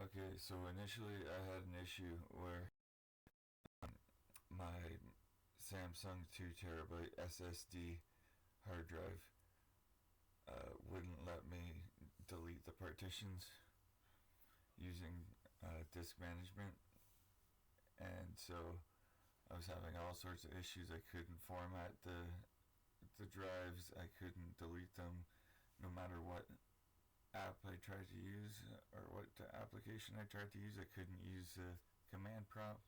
Okay, so initially I had an issue where my Samsung 2 terabyte SSD hard drive wouldn't let me delete the partitions using disk management, and so I was having all sorts of issues. I couldn't format the drives. I couldn't delete them, no matter what app I tried to use or what application I tried to use. I couldn't use the command prompt.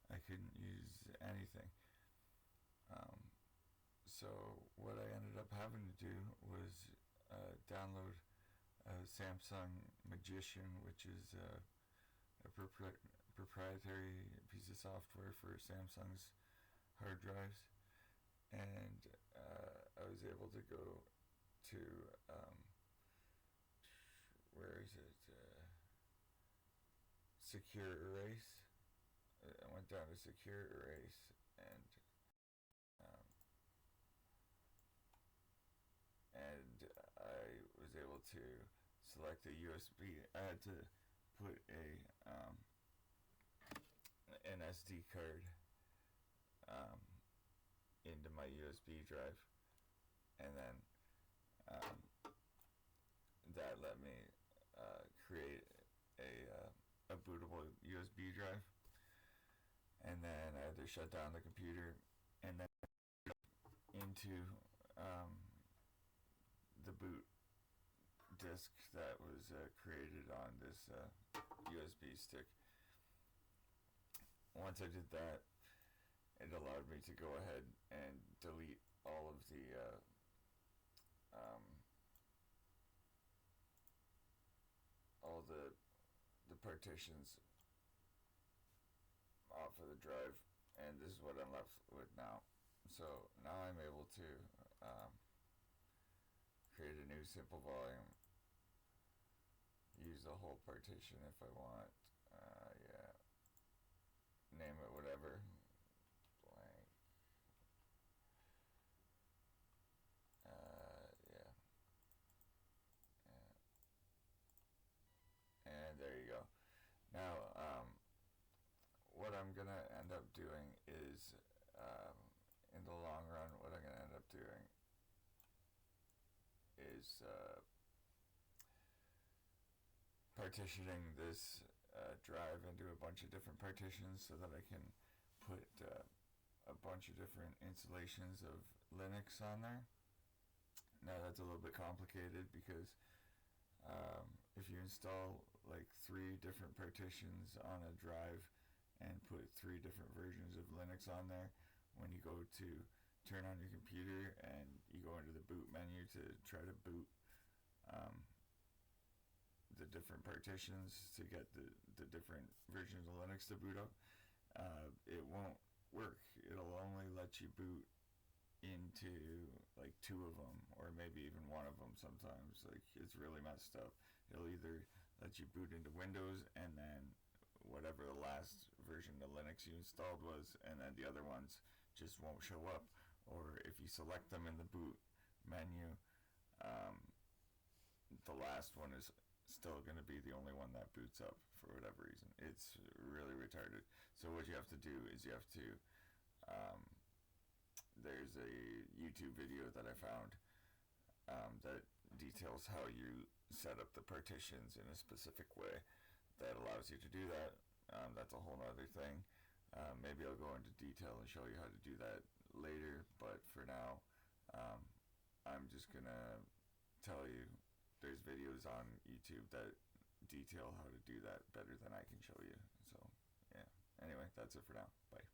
I couldn't use anything. So what I ended up having to do was download Samsung Magician, which is a proprietary piece of software for Samsung's hard drives, and I was able to go to where is it? Secure Erase. I went down to Secure Erase, and um, I was able to select a USB. I had to put an SD card um, into my USB drive, and then that let me create a bootable USB drive, and then I had to shut down the computer and then into the boot disk that was created on this USB stick. Once I did that, it allowed me to go ahead and delete all of the partitions off of the drive, and this is what I'm left with now. So now I'm able to create a new simple volume, use the whole partition if I want, yeah, name it whatever, blank, yeah, and there you go. Now, what I'm gonna end up doing is, in the long run, what I'm gonna end up doing is partitioning this drive into a bunch of different partitions so that I can put a bunch of different installations of Linux on there. Now that's a little bit complicated because if you install like 3 different partitions on a drive and put 3 different versions of Linux on there, when you go to turn on your computer and you go into the boot menu to try to boot the different partitions to get the different versions of Linux to boot up, it won't work. It'll only let you boot into like 2 of them, or maybe even 1 of them sometimes. Like, it's really messed up. It'll either let you boot into Windows and then whatever the last version of Linux you installed was, and then the other ones just won't show up. Or if you select them in the boot menu, the last one is still going to be the only one that boots up for whatever reason. It's really retarded. So what you have to do is you have to there's a YouTube video that I found that details how you set up the partitions in a specific way that allows you to do that. That's a whole other thing. Maybe I'll go into detail and show you how to do that later, but for now, I'm just gonna tell you there's videos on YouTube that detail how to do that better than I can show you. So yeah, anyway, that's it for now. Bye.